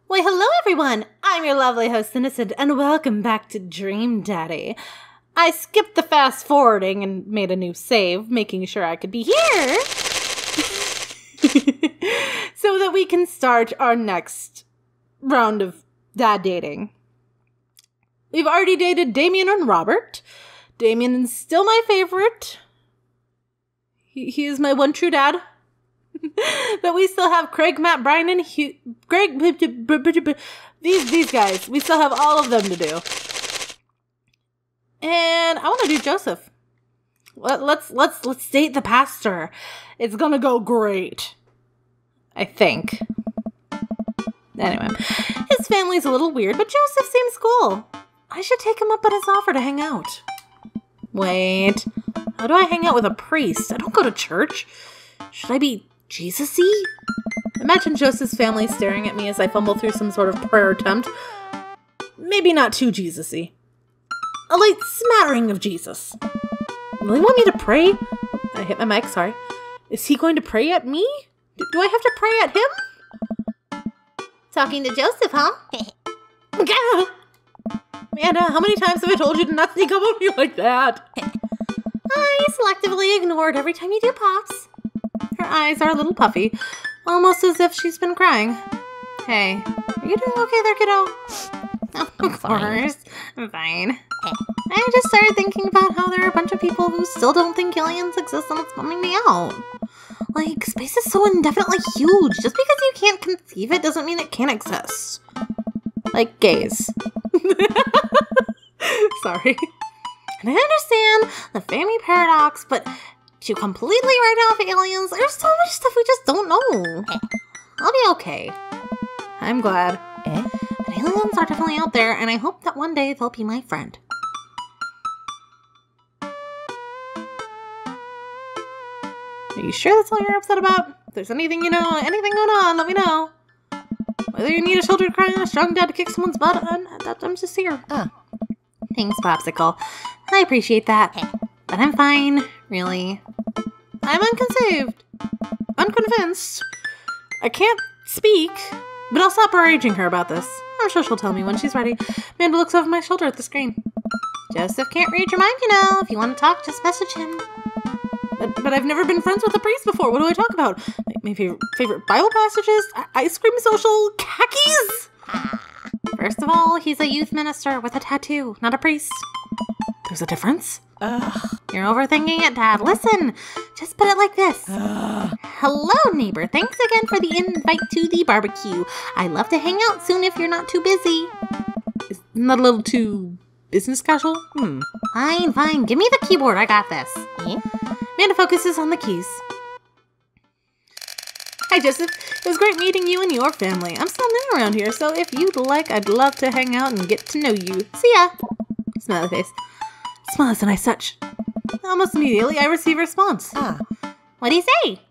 Why, hello everyone! I'm your lovely host, Innocent, and welcome back to Dream Daddy. I skipped the fast forwarding and made a new save, making sure I could be here so that we can start our next round of dad dating. We've already dated Damien and Robert. Damien is still my favorite. He is my one true dad. But we still have Craig, Matt, Brian, and Greg. These guys. We still have all of them to do. And I want to do Joseph. Let's date the pastor. It's gonna go great. I think. Anyway, his family's a little weird, but Joseph seems cool. I should take him up on his offer to hang out. Wait, how do I hang out with a priest? I don't go to church. Should I be Jesus-y? Imagine Joseph's family staring at me as I fumble through some sort of prayer attempt. Maybe not too Jesus-y. A light smattering of Jesus. Will he want me to pray? I hit my mic, sorry. Is he going to pray at me? Do I have to pray at him? Talking to Joseph, huh? Amanda, how many times have I told you to not sneak up on me like that? I selectively ignored every time you do pops. Her eyes are a little puffy, almost as if she's been crying. Hey, are you doing okay there, kiddo? Oh, of course. I'm fine. I just started thinking about how there are a bunch of people who still don't think aliens exist, and it's bumming me out. Like, space is so indefinitely huge. Just because you can't conceive it doesn't mean it can't exist. Like gays. Sorry. And I understand the Fermi paradox, but to completely write off aliens, there's so much stuff we just don't know. I'll be okay. I'm glad. But aliens are definitely out there, and I hope that one day they'll be my friend. Are you sure that's all you're upset about? If there's anything anything going on, let me know. Whether you need a shoulder to cry on, a strong dad to kick someone's butt, I'm just here. Thanks, Popsicle. I appreciate that. But I'm fine, really. I'm unconceived. Unconvinced. I can't speak, but I'll stop beraging her about this. I'm sure she'll tell me when she's ready. Amanda looks over my shoulder at the screen. Joseph can't read your mind, you know. If you want to talk, just message him. But I've never been friends with a priest before. What do I talk about? My favorite Bible passages? Ice cream social? Khakis? First of all, he's a youth minister with a tattoo, not a priest. There's a difference? You're overthinking it, Dad. Listen, just put it like this. Hello, neighbor. Thanks again for the invite to the barbecue. I'd love to hang out soon if you're not too busy. Isn't that a little too business casual? Fine. Give me the keyboard. I got this. Amanda focuses on the keys. Hi, Joseph. It was great meeting you and your family. I'm still new around here, so if you'd like, I'd love to hang out and get to know you. See ya. Smiley face. Smile is a nice touch. Almost immediately, I receive a response. What do you say?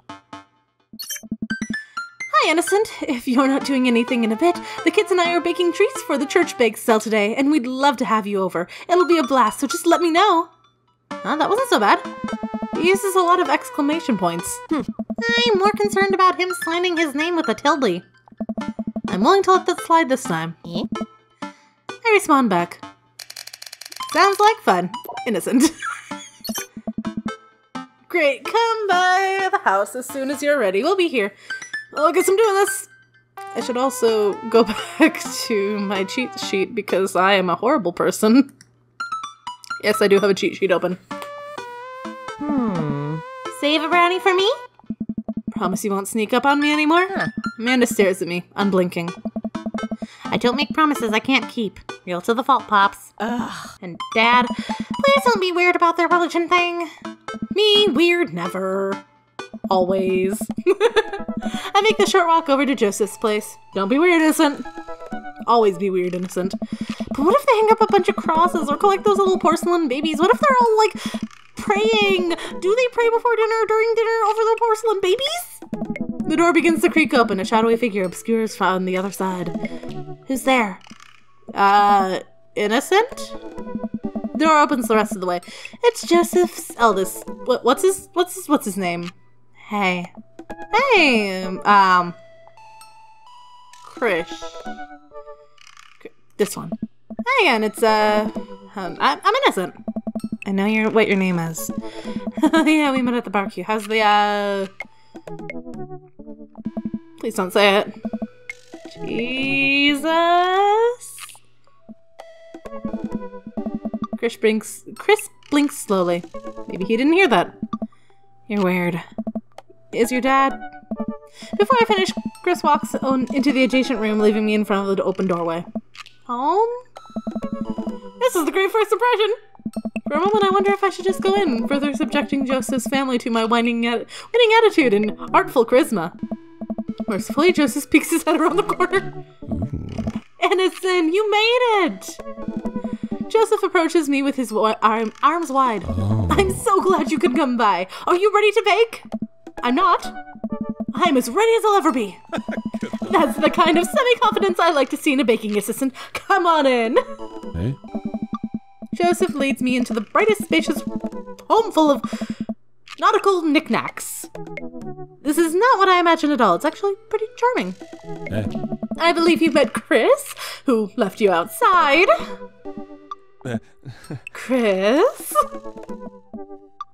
Hi, Innocent. If you're not doing anything in a bit, the kids and I are baking treats for the church bake sale today, and we'd love to have you over. It'll be a blast, so just let me know. That wasn't so bad. He uses a lot of exclamation points. I'm more concerned about him signing his name with a tilde. I'm willing to let that slide this time. I respond back. Sounds like fun. Innocent. Great, come by the house as soon as you're ready. We'll be here. I guess I'm doing this. I should also go back to my cheat sheet because I am a horrible person. Yes, I do have a cheat sheet open. Save a brownie for me? Promise you won't sneak up on me anymore? Amanda stares at me, unblinking. I don't make promises I can't keep. Real to the fault, Pops. And Dad, please don't be weird about their religion thing. Me, weird, never. Always. I make the short walk over to Joseph's place. Don't be weird, Innocent. Always be weird, Innocent. But what if they hang up a bunch of crosses or collect those little porcelain babies? What if they're all, like, praying? Do they pray before dinner or during dinner over the porcelain babies? The door begins to creak open. A shadowy figure obscures from the other side. Who's there? Innocent? The door opens the rest of the way. It's Joseph's eldest. What's his name? Hey. Krish. This one. Hi again, it's, I'm Innocent. I know what your name is. Yeah, we met at the barbecue. How's the, Please don't say it. Jesus? Chris blinks slowly. Maybe he didn't hear that. You're weird. Is your dad? Before I finish, Chris walks into the adjacent room, leaving me in front of the open doorway. Home? This is the great first impression! For a moment, I wonder if I should just go in, further subjecting Joseph's family to my winning attitude and artful charisma. Mercifully, Joseph peeks his head around the corner. Innocent, you made it! Joseph approaches me with his arms wide. Oh. I'm so glad you could come by. Are you ready to bake? I'm not. I'm as ready as I'll ever be. That's the kind of semi-confidence I like to see in a baking assistant. Come on in. Hey? Joseph leads me into the brightest, spacious home full of nautical knickknacks. This is not what I imagined at all. It's actually pretty charming. Hey. I believe you met Chris, who left you outside. Chris?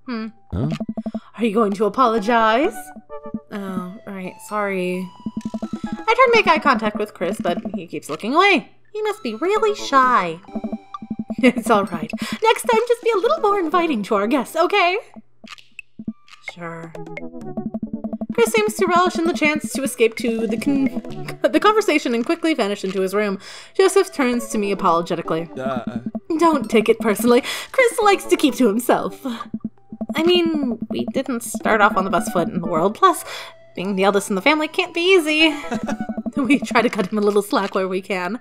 Huh? Are you going to apologize? Oh, right, sorry. I try to make eye contact with Chris, but he keeps looking away. He must be really shy. It's alright. Next time, just be a little more inviting to our guests, okay? Sure. Chris seems to relish in the chance to escape to the conversation and quickly vanish into his room. Joseph turns to me apologetically. Don't take it personally. Chris likes to keep to himself. I mean, we didn't start off on the best foot in the world. Plus, being the eldest in the family can't be easy. We try to cut him a little slack where we can.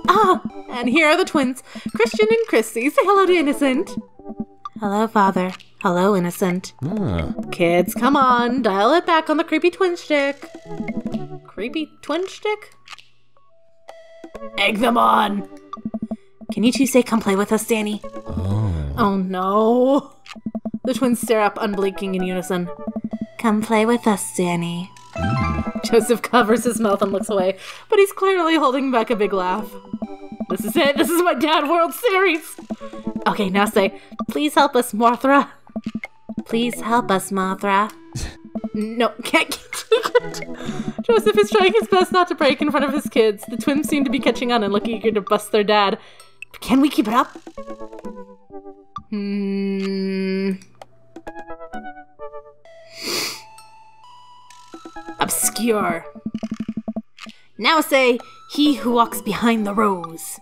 Ah, and here are the twins, Christian and Christy. Say hello to Innocent. Hello, Father. Hello, Innocent. Kids, come on. Dial it back on the creepy twin stick. Creepy twin stick? Egg them on. Can you two say, come play with us, Danny? Oh, no. The twins stare up, unblinking in unison. Come play with us, Danny. Joseph covers his mouth and looks away, but he's clearly holding back a big laugh. This is it. This is my Dad World Series. Okay, now say, please help us, Mothra. Please help us, Mothra. No, can't. Joseph is trying his best not to break in front of his kids. The twins seem to be catching on and look eager to bust their dad. Can we keep it up? Obscure. Now say, he who walks behind the rose.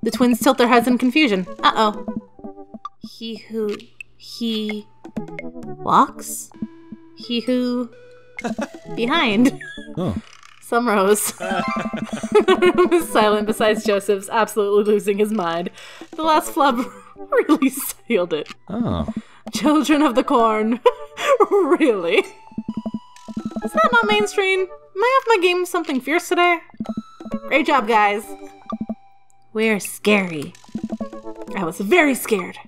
The twins tilt their heads in confusion. Uh-oh. He walks? He who behind. Oh. Some rose. The room is silent besides Joseph's absolutely losing his mind. The last flub really sealed it. Oh. Children of the corn. Really? Is that not mainstream? Am I off my game something fierce today? Great job, guys. We're scary. I was very scared.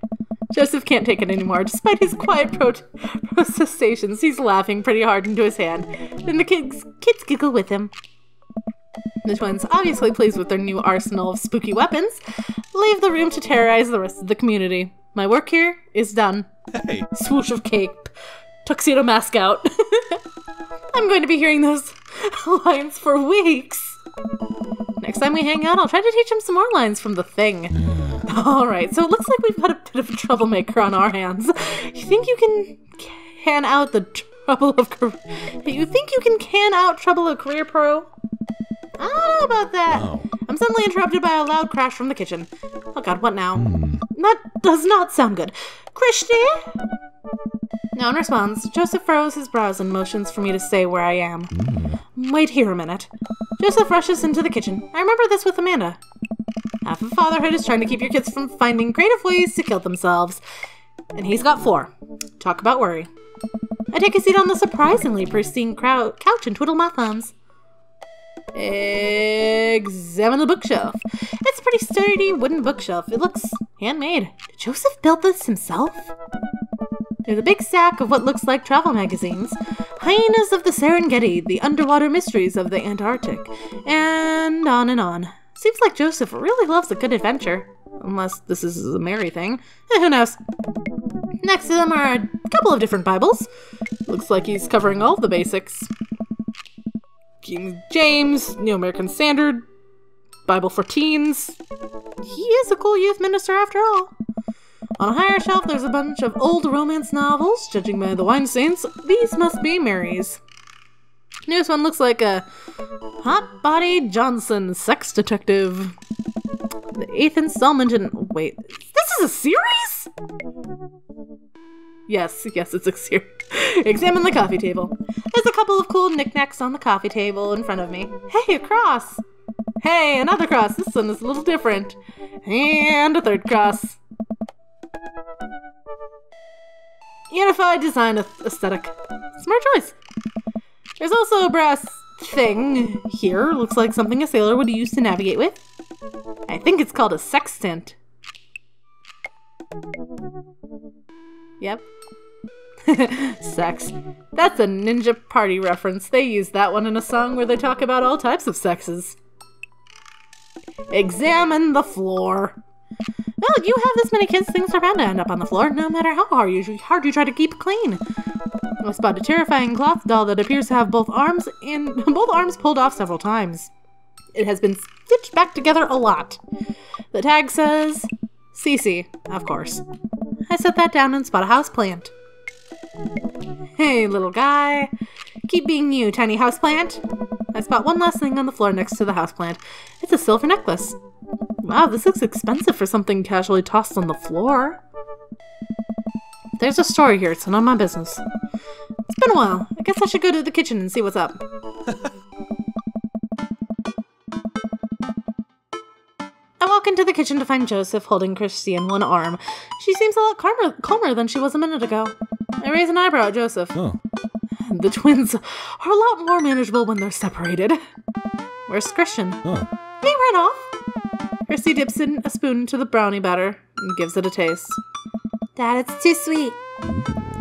Joseph can't take it anymore. Despite his quiet protestations, he's laughing pretty hard into his hand. Then the kids giggle with him. The twins, obviously pleased with their new arsenal of spooky weapons, leave the room to terrorize the rest of the community. My work here is done. Hey. Swoosh of cape. Tuxedo mask out. I'm going to be hearing those lines for weeks. Next time we hang out, I'll try to teach him some more lines from The Thing. Alright, so it looks like we've got a bit of a troublemaker on our hands. You think you can can out trouble of career pro? I don't know about that. Oh. I'm suddenly interrupted by a loud crash from the kitchen. Oh god, what now? That does not sound good. Christy? No one responds. Joseph furrows his brows and motions for me to stay where I am. Wait here a minute. Joseph rushes into the kitchen. I remember this with Amanda. Half of fatherhood is trying to keep your kids from finding creative ways to kill themselves. And he's got 4. Talk about worry. I take a seat on the surprisingly pristine couch and twiddle my thumbs. Examine the bookshelf. It's a pretty sturdy wooden bookshelf. It looks handmade. Did Joseph build this himself? There's a big stack of what looks like travel magazines. hyenas of the Serengeti, the underwater mysteries of the Antarctic, and on and on. Seems like Joseph really loves a good adventure. Unless this is a Mary thing. Who knows? Next to them are a couple of different Bibles. Looks like he's covering all of the basics. King James, New American Standard, Bible for Teens. He is a cool youth minister after all. On a higher shelf, there's a bunch of old romance novels. Judging by the wine stains, these must be Mary's. Newest one looks like a Hot Body Johnson sex detective. The 8th installment in... Wait, this is a series? Yes, it's a series. Examine the coffee table. There's a couple of cool knickknacks on the coffee table in front of me. Hey, a cross. Hey, another cross. This one is a little different. And a third cross. Unified design aesthetic. Smart choice. There's also a brass thing here. Looks like something a sailor would use to navigate with. I think it's called a sextant. Yep. Sex. That's a Ninja Party reference. They use that one in a song where they talk about all types of sexes. Examine the floor. Well, you have this many kids, things are bound to end up on the floor, no matter how hard you try to keep it clean. I spot a terrifying cloth doll that appears to have both arms pulled off several times. It has been stitched back together a lot. The tag says, Cece, of course. I set that down and spot a houseplant. Hey, little guy. Keep being you, tiny houseplant. I spot one last thing on the floor next to the houseplant. It's a silver necklace. Wow, this looks expensive for something casually tossed on the floor. There's a story here, it's none of my business. It's been a while. I guess I should go to the kitchen and see what's up. I walk into the kitchen to find Joseph holding Christy in one arm. She seems a lot calmer than she was a minute ago. I raise an eyebrow at Joseph. Oh. The twins are a lot more manageable when they're separated. Where's Christian? Oh. He ran off. Christy dips in a spoon into the brownie batter and gives it a taste. Dad, it's too sweet.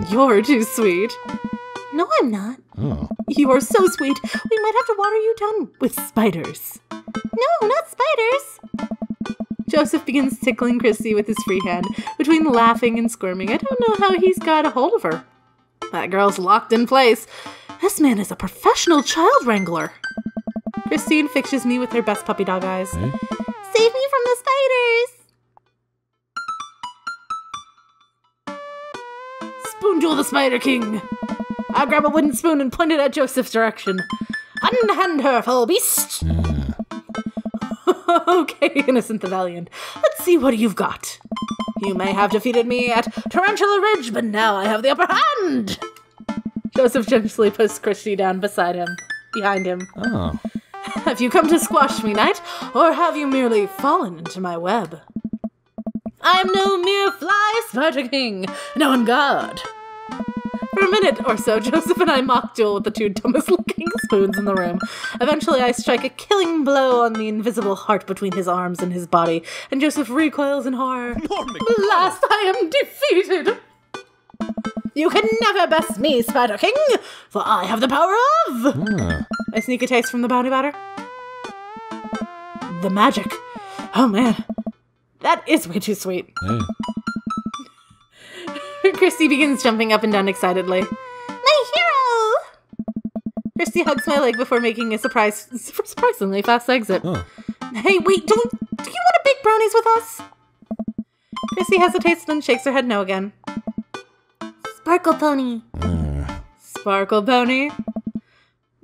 You're too sweet. No, I'm not. Oh. You are so sweet. We might have to water you down with spiders. No, not spiders. Joseph begins tickling Christy with his free hand, between laughing and squirming. I don't know how he's got a hold of her. That girl's locked in place. This man is a professional child wrangler. Christine fixes me with her best puppy dog eyes. Hey? Save me from the spiders! Spoon duel the Spider King! I grab a wooden spoon and point it at Joseph's direction. Unhand her, foul beast! Okay, Innocent the Valiant. Let's see what you've got. You may have defeated me at Tarantula Ridge, but now I have the upper hand! Joseph gently puts Christy down behind him. Oh. Have you come to squash me, knight, or have you merely fallen into my web? I am no mere fly, Spider King, no on guard. For a minute or so, Joseph and I mock duel with the two dumbest-looking spoons in the room. Eventually, I strike a killing blow on the invisible heart between his arms and his body, and Joseph recoils in horror. Alas, I am defeated! You can never best me, Spider King, for I have the power of... I sneak a taste from the bounty batter. The magic. Oh, man. That is way too sweet. Hey. Christy begins jumping up and down excitedly. My hero! Christy hugs my leg before making a surprisingly fast exit. Oh. Hey, wait, do you want to bake brownies with us? Christy hesitates, then shakes her head no again. Sparkle Pony. Sparkle Pony?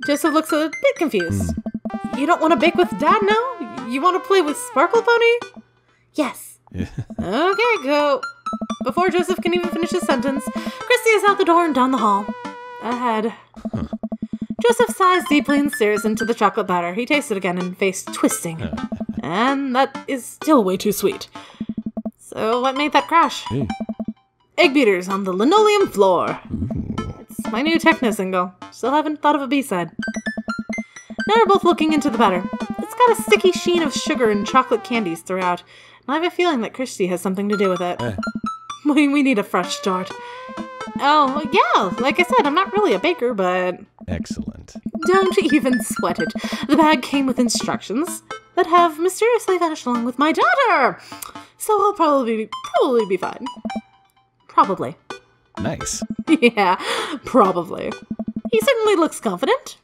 Joseph looks a bit confused. You don't want to bake with Dad now? You want to play with Sparkle Pony? Yes. Yeah. Okay, go. Before Joseph can even finish his sentence, Christy is out the door and down the hall. Ahead. Joseph sighs deeply and stares into the chocolate batter. He tastes it again and face twisting. And that is still way too sweet. So what made that crash? Hey. Egg beaters on the linoleum floor. It's my new techno single. Still haven't thought of a B-side. Now we're both looking into the batter. It's got a sticky sheen of sugar and chocolate candies throughout. And I have a feeling that Christy has something to do with it. Hey. We need a fresh start. Oh, yeah, like I said, I'm not really a baker, but... Excellent. Don't even sweat it. The bag came with instructions that have mysteriously vanished along with my daughter. So I'll probably be fine. Probably. Nice. Yeah, probably. He certainly looks confident.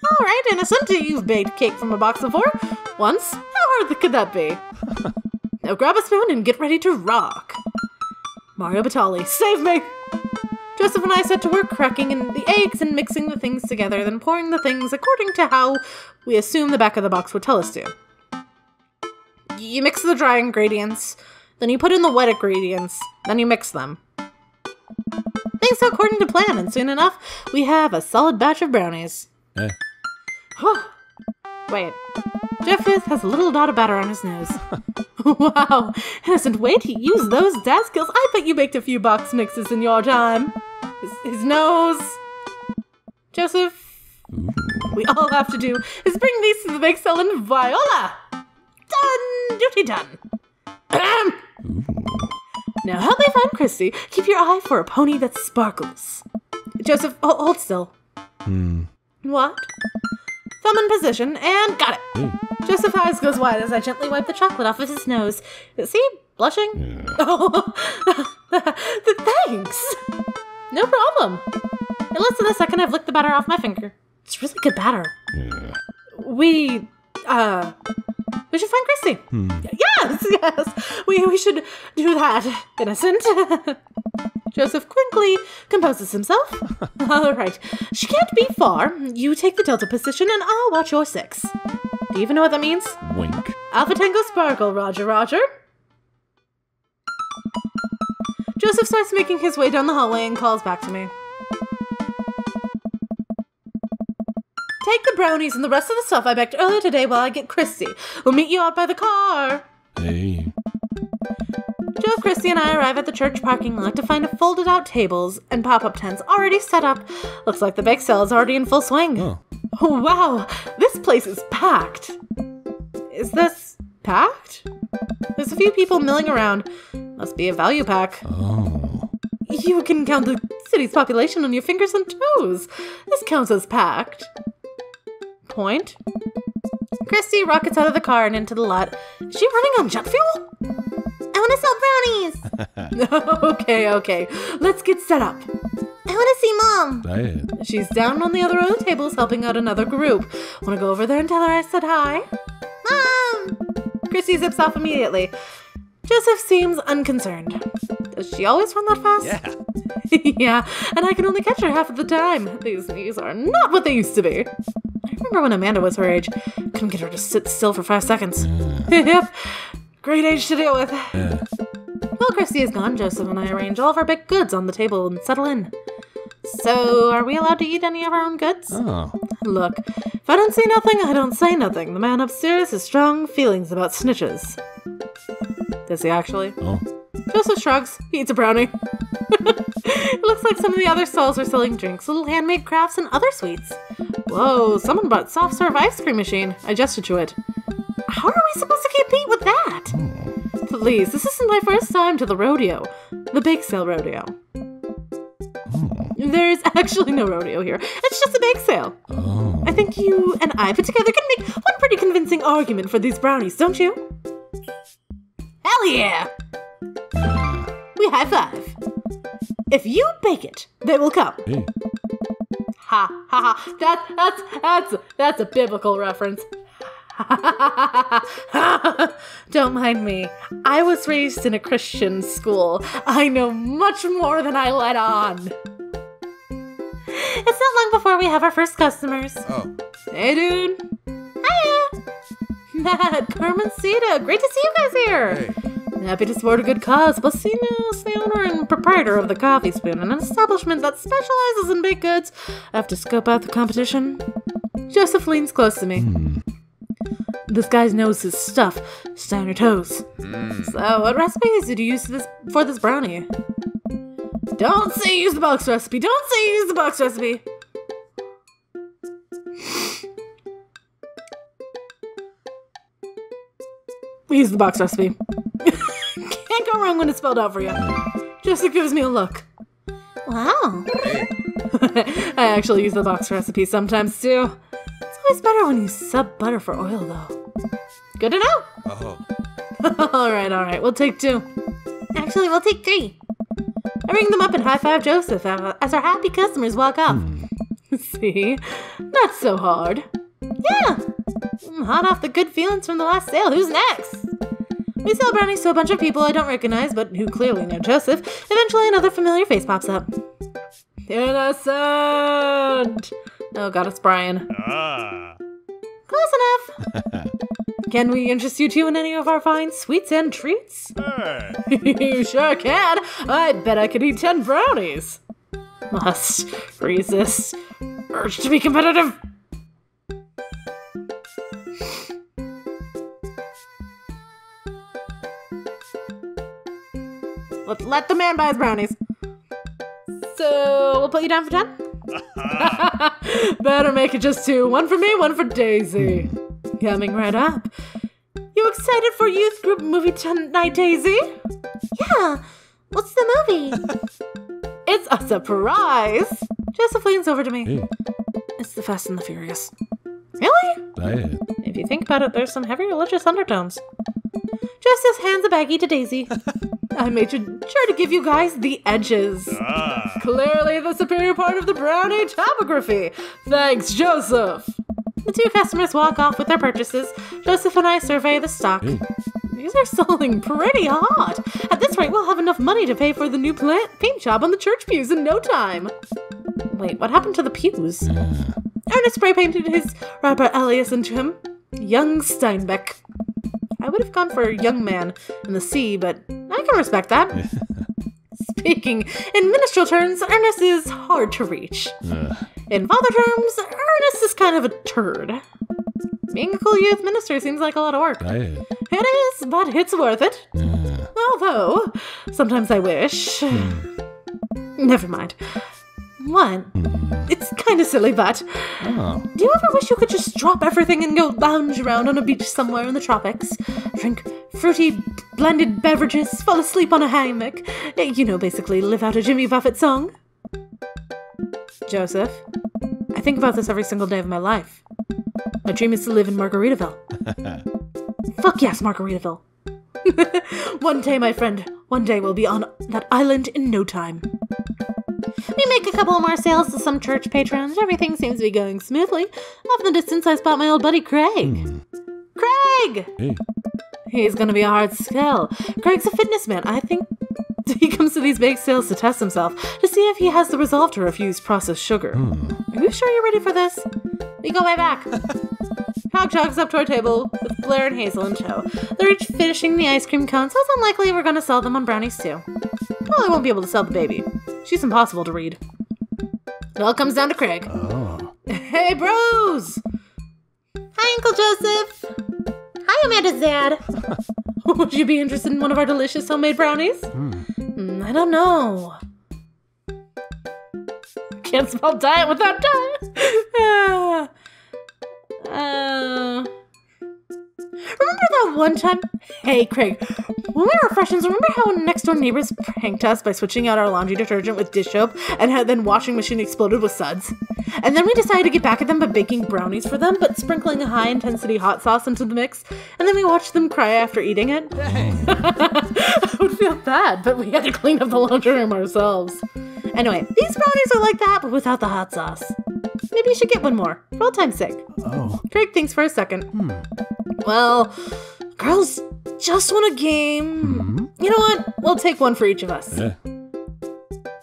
All right, innocent, you've baked cake from a box before. Once. How hard could that be? Now grab a spoon and get ready to rock. Mario Batali, save me! Joseph and I set to work cracking in the eggs and mixing the things together, then pouring the things according to how we assume the back of the box would tell us to. You mix the dry ingredients, then you put in the wet ingredients, then you mix them. Things go according to plan, and soon enough, we have a solid batch of brownies. Wait, Joseph has a little dot of batter on his nose. Wow, innocent, wait, he used those dad skills. I bet you baked a few box mixes in your time. His nose. Joseph, we all have to do is bring these to the bake sale and Viola. Done, duty done. Now help me find Christy. Keep your eye for a pony that sparkles. Joseph, hold still. What? Thumb in position, and got it. Joseph's eyes goes wide as I gently wipe the chocolate off of his nose. Is he blushing? Yeah. Oh, thanks. No problem. In less than a second, I've licked the batter off my finger. It's really good batter. Yeah. We should find Christy. Yes. We should do that, innocent. Joseph quickly composes himself. All right. She can't be far. You take the delta position and I'll watch your 6. Do you even know what that means? Wink. Alpha Tango Sparkle, Roger. Joseph starts making his way down the hallway and calls back to me. Take the brownies and the rest of the stuff I baked earlier today while I get Christy. We'll meet you out by the car. Hey. Joe, Christy, and I arrive at the church parking lot to find folded out tables and pop-up tents already set up. Looks like the bake sale is already in full swing. Oh, wow, this place is packed. Is this packed? There's a few people milling around. Must be a value pack. Oh. You can count the city's population on your fingers and toes. This counts as packed. Point. Christy rockets out of the car and into the lot. Is she running on jet fuel? I want to sell brownies. Okay. Let's get set up. I want to see Mom. Diet. She's down on the other row of tables helping out another group. Want to go over there and tell her I said hi? Mom! Christy zips off immediately. Joseph seems unconcerned. Does she always run that fast? Yeah. Yeah, and I can only catch her half of the time. These knees are not what they used to be. I remember when Amanda was her age. Couldn't get her to sit still for 5 seconds. Yep. Great age to deal with. Yeah. While Christy is gone, Joseph and I arrange all of our baked goods on the table and settle in. So, are we allowed to eat any of our own goods? Oh. Look, if I don't see nothing, I don't say nothing. The man upstairs has strong feelings about snitches. Does he actually? Oh. Joseph shrugs. He eats a brownie. It looks like some of the other stalls are selling drinks, little handmade crafts, and other sweets. Whoa, someone brought soft serve ice cream machine. I gestured to it. How are we supposed to compete with that? Please, this isn't my first time to the rodeo. The bake sale rodeo. There's actually no rodeo here. It's just a bake sale. Oh. I think you and I put together can make one pretty convincing argument for these brownies, don't you? Hell yeah! We high five. If you bake it, they will come. Hey. Ha ha ha. That's a biblical reference. Don't mind me. I was raised in a Christian school. I know much more than I let on. It's not long before we have our first customers. Oh. Hey, dude. Hiya. Matt, Carmen, Sita. Great to see you guys here. Hey. Happy to support a good cause. Bacino's the owner and proprietor of the Coffee Spoon, an establishment that specializes in baked goods. I have to scope out the competition. Joseph leans close to me. This guy knows his stuff. Stay on your toes. So, what recipes did you use for this brownie? Don't say use the box recipe. Don't say use the box recipe. We use the box recipe. Can't go wrong when it's spelled out for you. Joseph gives me a look. Wow. I actually use the box recipe sometimes, too. It's always better when you sub butter for oil, though. Good to know. Oh. All right. We'll take 2. Actually, we'll take 3. I ring them up and high-five Joseph as our happy customers walk off. See? Not so hard. Yeah. Hot off the good feelings from the last sale. Who's next? We sell brownies to a bunch of people I don't recognize, but who clearly know Joseph. Eventually, another familiar face pops up. Innocent! Oh god, it's Brian. Close enough. Can we interest you two in any of our fine sweets and treats? You sure can. I bet I could eat 10 brownies. Must resist urge to be competitive. Let the man buy his brownies. So, we'll put you down for 10? Better make it just 2. 1 for me, 1 for Daisy. Coming right up. You excited for youth group movie tonight, Daisy? Yeah. What's the movie? It's a surprise. Joseph leans over to me. Hey. It's The Fast and the Furious. Really? Hey. If you think about it, there's some heavy religious undertones. Joseph hands a baggie to Daisy. I made sure to give you guys the edges. Clearly the superior part of the brownie topography. Thanks, Joseph. The 2 customers walk off with their purchases. Joseph and I survey the stock. Hey. These are selling pretty hot. At this rate, we'll have enough money to pay for the new paint job on the church pews in no time. Wait, what happened to the pews? Ernest spray painted his Robert Elias into him. Young Steinbeck. I would have gone for a young man in the sea, but I can respect that. Speaking in minstrel terms, Ernest is hard to reach. In father terms, Ernest is kind of a turd. Being a cool youth minister seems like a lot of work. Hey. It is, but it's worth it. Although, sometimes I wish... Never mind. What? It's kind of silly, but... Oh. Do you ever wish you could just drop everything and go lounge around on a beach somewhere in the tropics? Drink fruity, blended beverages, fall asleep on a hammock. You know, basically live out a Jimmy Buffett song. Joseph, I think about this every single day of my life. My dream is to live in Margaritaville. Fuck yes, Margaritaville. One day, my friend, one day we'll be on that island in no time. We make a couple more sales to some church patrons. Everything seems to be going smoothly. Off in the distance, I spot my old buddy Craig. Craig! Hey. He's gonna be a hard sell. Craig's a fitness man. I think he comes to these bake sales to test himself, to see if he has the resolve to refuse processed sugar. Are you sure you're ready for this? We go way back. Hog jogs up to our table with Blair and Hazel in tow. They're each finishing the ice cream cone, so it's unlikely we're gonna sell them on brownies too. Probably won't be able to sell the baby. She's impossible to read. It all comes down to Craig. Oh. Hey, bros! Hi, Uncle Joseph. Hi, Amanda's dad. Would you be interested in one of our delicious homemade brownies? I don't know. Can't spell diet without diet. Remember that one time? Hey, Craig, when we were freshmen, remember how next door neighbors pranked us by switching out our laundry detergent with dish soap and how then washing machine exploded with suds? And then we decided to get back at them by baking brownies for them, but sprinkling a high-intensity hot sauce into the mix, and then we watched them cry after eating it. I would feel bad, but we had to clean up the laundry room ourselves. Anyway, these brownies are like that, but without the hot sauce. Maybe you should get one more, for old time's sake. Oh. Craig thinks for a second. Well, girls just want a game. You know what? We'll take one for each of us. Yeah.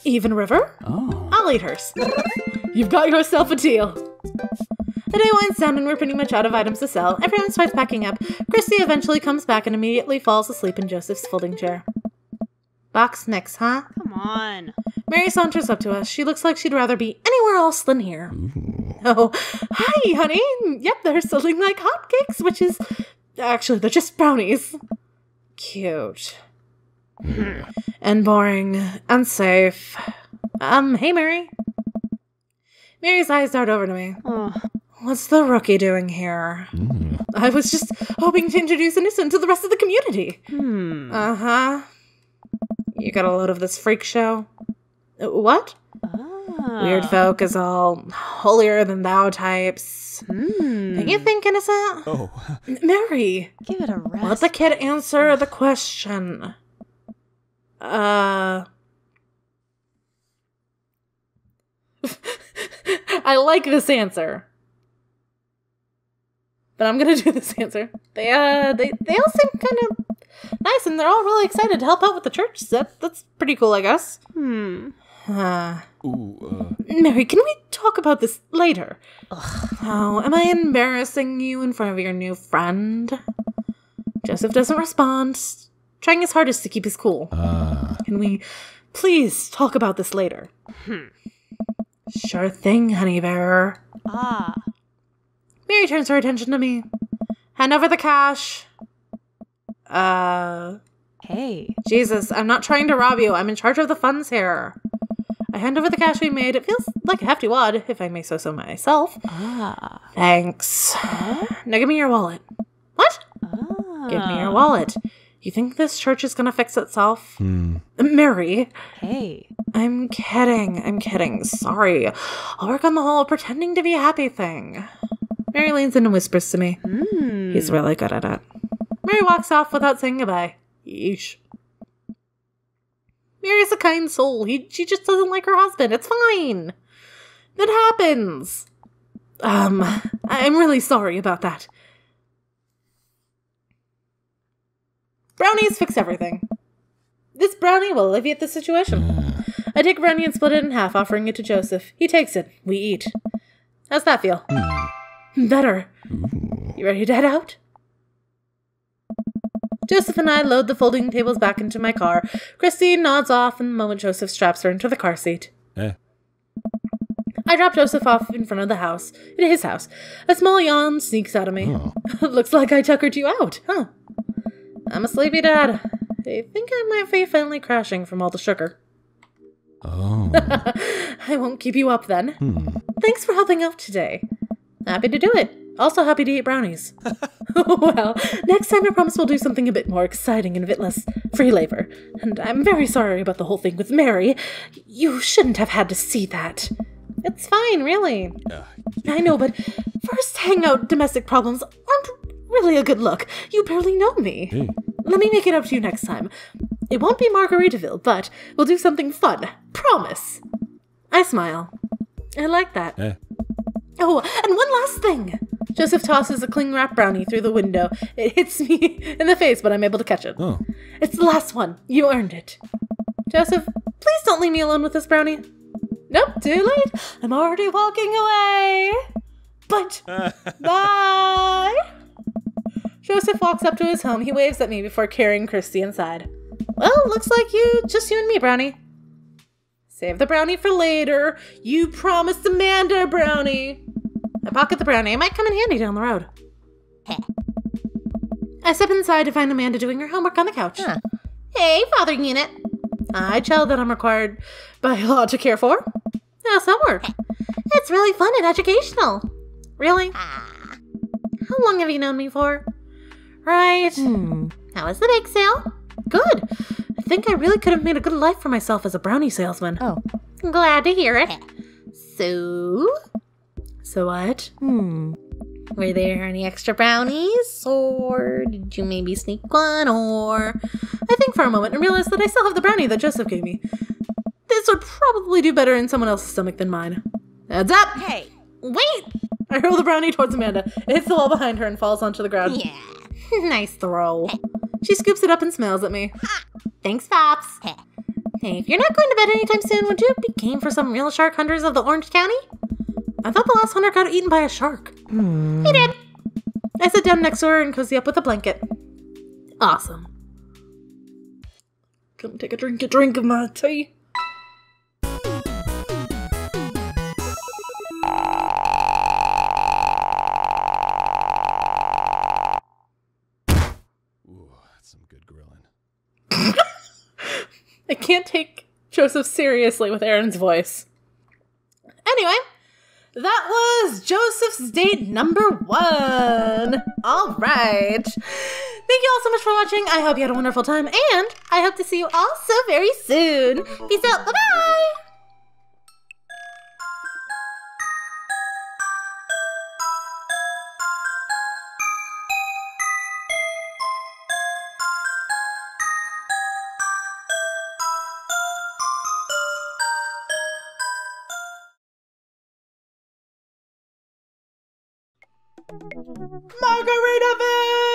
Even River? Oh. I'll eat hers. You've got yourself a deal. The day winds down and we're pretty much out of items to sell. Everyone starts packing up. Christy eventually comes back and immediately falls asleep in Joseph's folding chair. Box next, huh? Come on. Mary saunters up to us. She looks like she'd rather be anywhere else than here. Oh, hi, honey. Yep, they're selling like hotcakes, which is... Actually, they're just brownies. Cute. And boring. Unsafe. Hey, Mary. Mary's eyes dart over to me. Oh. What's the rookie doing here? I was just hoping to introduce Innocent to the rest of the community. Uh-huh. You got a load of this freak show? What? Weird folk is all holier than thou types. Don't you think, innocent? Oh. Mary! Give it a rest. Let the kid answer the question. I like this answer. But I'm gonna do this answer. They all seem kind of nice, and they're all really excited to help out with the church. That's pretty cool, I guess. Mary, can we talk about this later? Oh, am I embarrassing you in front of your new friend? Joseph doesn't respond, trying his hardest to keep his cool. Can we please talk about this later? Sure thing, honey bear. Mary turns her attention to me. Hand over the cash. Hey. Jesus, I'm not trying to rob you. I'm in charge of the funds here. I hand over the cash we made. It feels like a hefty wad, if I may say so myself. Thanks. Now give me your wallet. What? Give me your wallet. You think this church is gonna fix itself? Mary. Hey. I'm kidding. Sorry. I'll work on the whole pretending to be a happy thing. Mary leans in and whispers to me. He's really good at it. Mary walks off without saying goodbye. Yeesh. Mary's a kind soul. She just doesn't like her husband. It's fine. It happens. I'm really sorry about that. Brownies fix everything. This brownie will alleviate the situation. I take a brownie and split it in half, offering it to Joseph. He takes it. We eat. How's that feel? Better. You ready to head out? Joseph and I load the folding tables back into my car. Christine nods off in the moment Joseph straps her into the car seat. I drop Joseph off in front of the house. In his house. A small yawn sneaks out of me. Looks like I tuckered you out, huh? I'm a sleepy dad. I think I might be finally crashing from all the sugar. I won't keep you up then. Thanks for helping out today. Happy to do it. Also happy to eat brownies. Well, next time I promise we'll do something a bit more exciting and a bit less free labor. And I'm very sorry about the whole thing with Mary. You shouldn't have had to see that. It's fine, really. I know, but first hangout domestic problems aren't really a good look. You barely know me. Let me make it up to you next time. It won't be Margaritaville, but we'll do something fun. Promise. I smile. I like that. Oh, and one last thing. Joseph tosses a cling-wrap brownie through the window. It hits me in the face, but I'm able to catch it. It's the last one. You earned it. Joseph, please don't leave me alone with this brownie. Nope, too late. I'm already walking away. But, bye. Joseph walks up to his home. He waves at me before carrying Christy inside. Well, looks like just you and me, brownie. Save the brownie for later. You promised Amanda a brownie. I pocket the brownie. It might come in handy down the road. I step inside to find Amanda doing her homework on the couch. Hey, Father Unit. I child that I'm required by law to care for. How's homework? It's really fun and educational. Really? How long have you known me for? Right. How was the bake sale? Good. I think I really could have made a good life for myself as a brownie salesman. Glad to hear it. So what? Were there any extra brownies? Or did you maybe sneak one? Or... I think for a moment and realized that I still have the brownie that Joseph gave me. This would probably do better in someone else's stomach than mine. Heads up! Hey! Wait! I hurl the brownie towards Amanda. It hits the wall behind her and falls onto the ground. Yeah. Nice throw. She scoops it up and smiles at me. Thanks, Pops. Hey, if you're not going to bed anytime soon, would you be game for some real shark hunters of the Orange County? I thought the last hunter got eaten by a shark. He did. I sit down next to her and cozy up with a blanket. Awesome. Come take a drink of my tea. Ooh, that's some good grilling. I can't take Joseph seriously with Aaron's voice. Anyway, that was Joseph's date number 1. All right. Thank you all so much for watching. I hope you had a wonderful time, and I hope to see you all so very soon. Peace out. Bye-bye. Margaritaville!